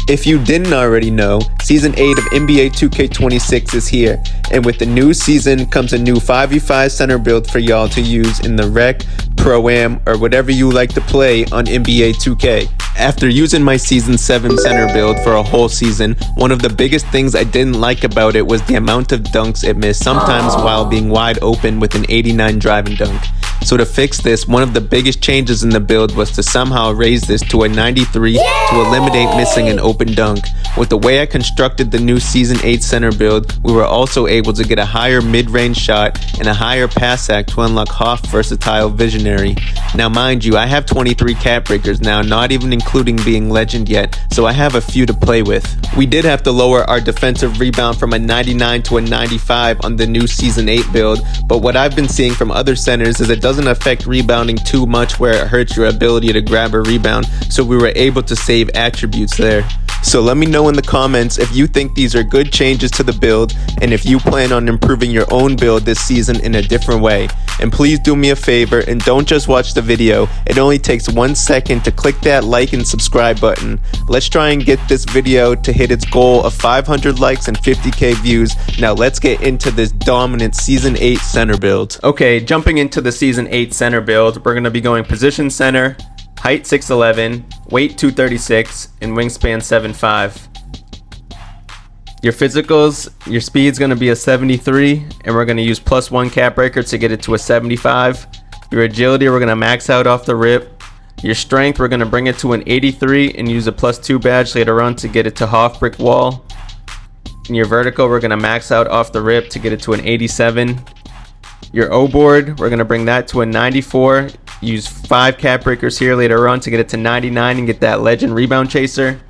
If you didn't already know, Season 8 of NBA 2K26 is here, and with the new season comes a new 5v5 center build for y'all to use in the Rec, Pro-Am, or whatever you like to play on NBA 2K. After using my Season 7 center build for a whole season, one of the biggest things I didn't like about it was the amount of dunks it missed, sometimes while being wide open with an 89 driving dunk. So to fix this, one of the biggest changes in the build was to somehow raise this to a 93 to eliminate missing an open dunk. With the way I constructed the new Season 8 center build, we were also able to get a higher mid-range shot and a higher pass act to unlock Hoff Versatile Visionary. Now mind you, I have 23 cap breakers now, not even including being legend yet, so I have a few to play with. We did have to lower our defensive rebound from a 99 to a 95 on the new Season 8 build, but what I've been seeing from other centers is it doesn't affect rebounding too much where it hurts your ability to grab a rebound, so we were able to save attributes there. So let me know in the comments if you think these are good changes to the build and if you plan on improving your own build this season in a different way. And please do me a favor and don't just watch the video. It only takes 1 second to click that like and subscribe button. Let's try and get this video to hit its goal of 500 likes and 50k views. Now let's get into this dominant Season 8 center build. Okay, jumping into the Season 8 center build, we're going to be going position center, height 6'11", weight 236, and wingspan 7'5". Your physicals, your speed's going to be a 73, and we're going to use +1 cap breaker to get it to a 75. Your agility, we're going to max out off the rip. Your strength, we're going to bring it to an 83 and use a +2 badge later on to get it to Hoff brick wall. And your vertical, we're going to max out off the rip to get it to an 87. Your O board, we're going to bring that to a 94. Use 5 cap breakers here later on to get it to 99 and get that legend rebound chaser.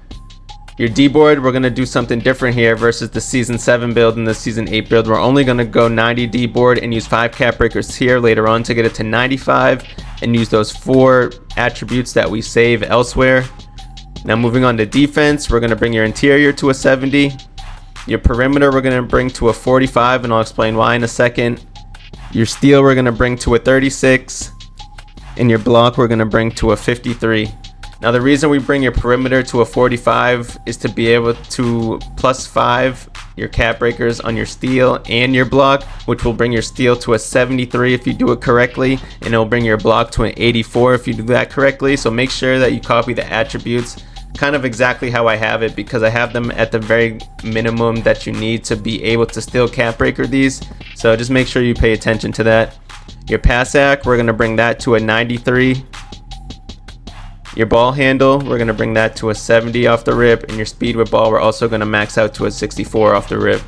Your D board, we're going to do something different here versus the Season 7 build and the Season 8 build. We're only going to go 90 D board and use 5 cap breakers here later on to get it to 95 and use those 4 attributes that we save elsewhere. Now moving on to defense, we're going to bring your interior to a 70. Your perimeter, we're going to bring to a 45, and I'll explain why in a second. Your steal, we're going to bring to a 36. And your block, we're going to bring to a 53. Now the reason we bring your perimeter to a 45 is to be able to +5 your cap breakers on your steal and your block, which will bring your steal to a 73 if you do it correctly, and it'll bring your block to an 84 if you do that correctly. So make sure that you copy the attributes kind of exactly how I have it, because I have them at the very minimum that you need to be able to still cap breaker these. So just make sure you pay attention to that. Your pass act, we're going to bring that to a 93. Your ball handle, we're going to bring that to a 70 off the rip, and your speed with ball, we're also going to max out to a 64 off the rip.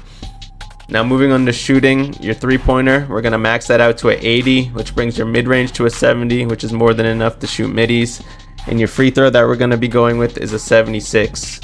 Now moving on to shooting, your 3-pointer, we're going to max that out to a 80, which brings your mid-range to a 70, which is more than enough to shoot middies. And your free throw that we're going to be going with is a 76.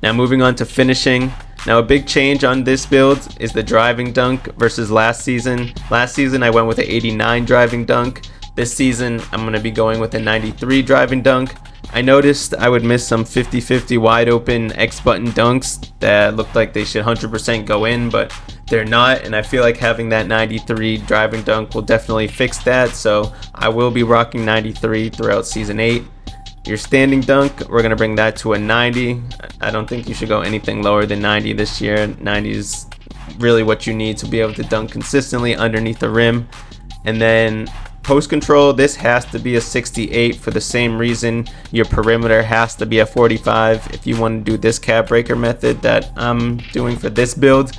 Now moving on to finishing. Now a big change on this build is the driving dunk versus last season. Last season I went with an 89 driving dunk. This season I'm going to be going with a 93 driving dunk. I noticed I would miss some 50-50 wide open X button dunks that looked like they should 100% go in, but they're not, and I feel like having that 93 driving dunk will definitely fix that, so I will be rocking 93 throughout Season 8. Your standing dunk, we're going to bring that to a 90. I don't think you should go anything lower than 90 this year. 90 is really what you need to be able to dunk consistently underneath the rim. And then post control, this has to be a 68 for the same reason your perimeter has to be a 45. If you want to do this cap breaker method that I'm doing for this build,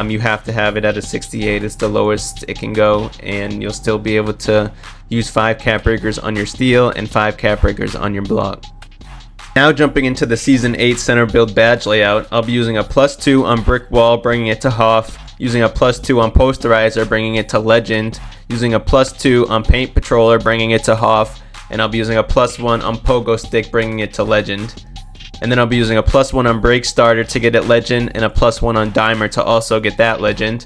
you have to have it at a 68. It's the lowest it can go, and you'll still be able to use 5 cap breakers on your steal and 5 cap breakers on your block. Now jumping into the Season 8 center build badge layout, I'll be using a +2 on brick wall, bringing it to Hoff, using a +2 on posterizer, bringing it to legend, using a +2 on paint patroller, bringing it to Hoff, and I'll be using a +1 on pogo stick, bringing it to legend. And then I'll be using a +1 on break starter to get it legend, and a +1 on dimer to also get that legend.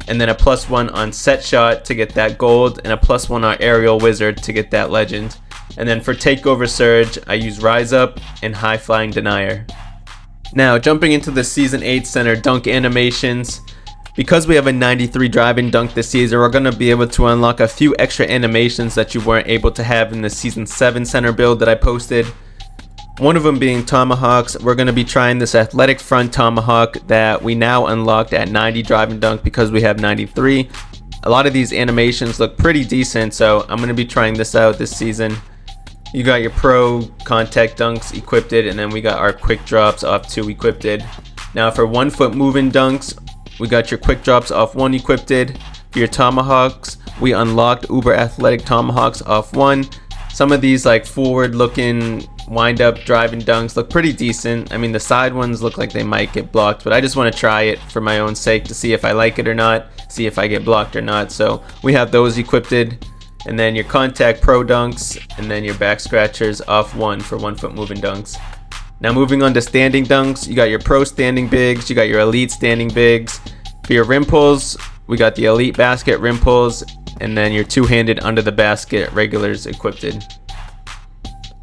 And then a +1 on set shot to get that gold, and a +1 on aerial wizard to get that legend. And then for takeover surge, I use rise up and high flying denier. Now jumping into the Season 8 center dunk animations. Because we have a 93 driving dunk this season, we're going to be able to unlock a few extra animations that you weren't able to have in the Season 7 center build that I posted. One of them being tomahawks. We're going to be trying this athletic front tomahawk that we now unlocked at 90 drive and dunk because we have 93. A lot of these animations look pretty decent, so I'm going to be trying this out this season. You got your pro contact dunks equipped, and then we got our quick drops off 2 equipped. Now for 1 foot moving dunks, we got your quick drops off 1 equipped. For your tomahawks, we unlocked uber athletic tomahawks off 1. Some of these like forward looking wind up driving dunks look pretty decent. I mean, the side ones look like they might get blocked, but I just want to try it for my own sake to see if I like it or not, see if I get blocked or not. So we have those equipped, and then your contact pro dunks, and then your back scratchers off 1 for 1 foot moving dunks. Now moving on to standing dunks, you got your pro standing bigs, you got your elite standing bigs. For your rim pulls, we got the elite basket rim pulls, and then your two-handed under the basket regulars equipped.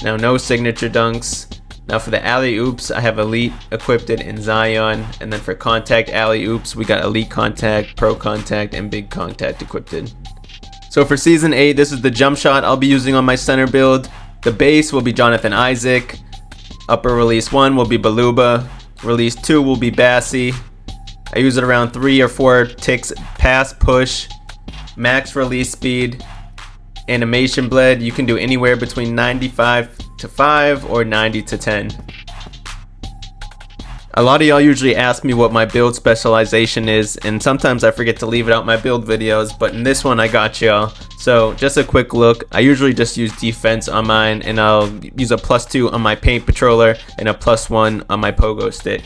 Now no signature dunks. Now for the alley oops, I have elite equipped in Zion, and then for contact alley oops, we got elite contact, pro contact, and big contact equipped. So for season 8, this is the jump shot I'll be using on my center build. The base will be Jonathan Isaac. Upper release 1 will be Baluba. Release 2 will be Bassie. I use it around 3 or 4 ticks pass push. Max release speed. Animation bled, you can do anywhere between 95 to 5 or 90 to 10. A lot of y'all usually ask me what my build specialization is, and sometimes I forget to leave it out my build videos, but in this one I got y'all. So just a quick look, I usually just use defense on mine, and I'll use a +2 on my paint patroller and a +1 on my pogo stick.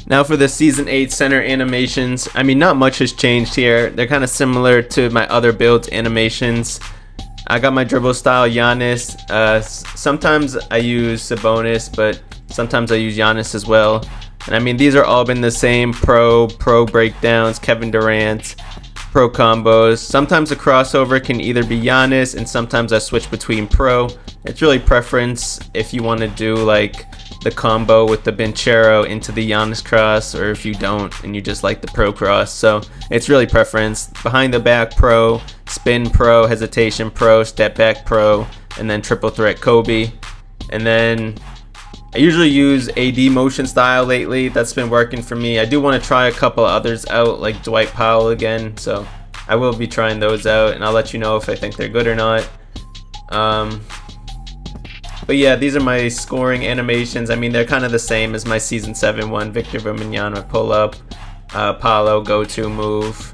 Now for the season 8 center animations, I mean, not much has changed here. They're kind of similar to my other builds animations. I got my dribble style Giannis. Sometimes I use Sabonis, but sometimes I use Giannis as well. And I mean, these are all been the same pro breakdowns, Kevin Durant, pro combos. Sometimes the crossover can either be Giannis, and sometimes I switch between pro. It's really preference if you want to do like the combo with the Benchero into the Giannis cross, or if you don't and you just like the pro cross. So it's really preference. Behind the back pro, spin pro, hesitation pro, step back pro, and then triple threat Kobe. And then I usually use AD motion style lately. That's been working for me. I do want to try a couple others out, like Dwight Powell again, so I will be trying those out, and I'll let you know if I think they're good or not. But yeah, these are my scoring animations. I mean, they're kind of the same as my season 7 one. Victor Wembanyama pull up, Paolo go-to move,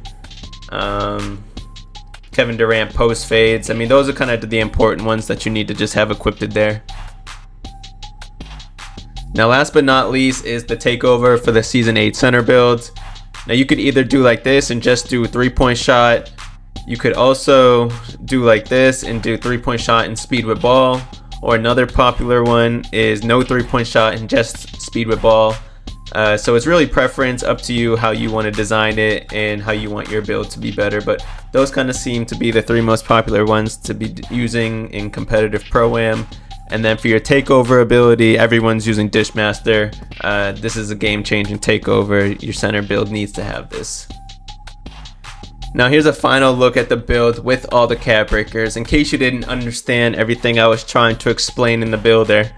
Kevin Durant post fades. I mean, those are kind of the important ones that you need to just have equipped there. Now last but not least is the takeover for the season 8 center build. Now you could either do like this and just do 3-point shot. You could also do like this and do 3-point shot and speed with ball. Or another popular one is no 3-point shot and just speed with ball. So it's really preference, up to you how you want to design it and how you want your build to be better. But those kind of seem to be the 3 most popular ones to be using in competitive Pro-Am. And then for your takeover ability, everyone's using Dishmaster. This is a game-changing takeover. Your center build needs to have this. Now here's a final look at the build with all the cap breakers, in case you didn't understand everything I was trying to explain in the builder.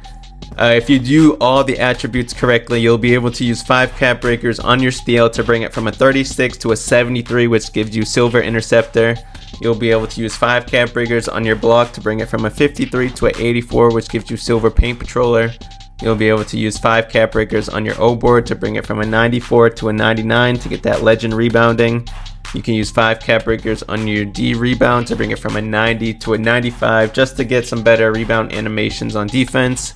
If you do all the attributes correctly, you'll be able to use 5 cap breakers on your steal to bring it from a 36 to a 73, which gives you silver interceptor. You'll be able to use 5 cap breakers on your block to bring it from a 53 to an 84, which gives you silver paint patroller. You'll be able to use 5 cap breakers on your O board to bring it from a 94 to a 99 to get that legend rebounding. You can use 5 cap breakers on your D rebound to bring it from a 90 to a 95 just to get some better rebound animations on defense.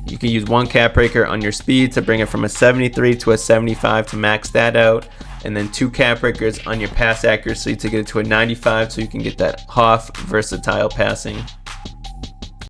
You can use 1 cap breaker on your speed to bring it from a 73 to a 75 to max that out. And then 2 cap breakers on your pass accuracy to get it to a 95 so you can get that Hoff versatile passing.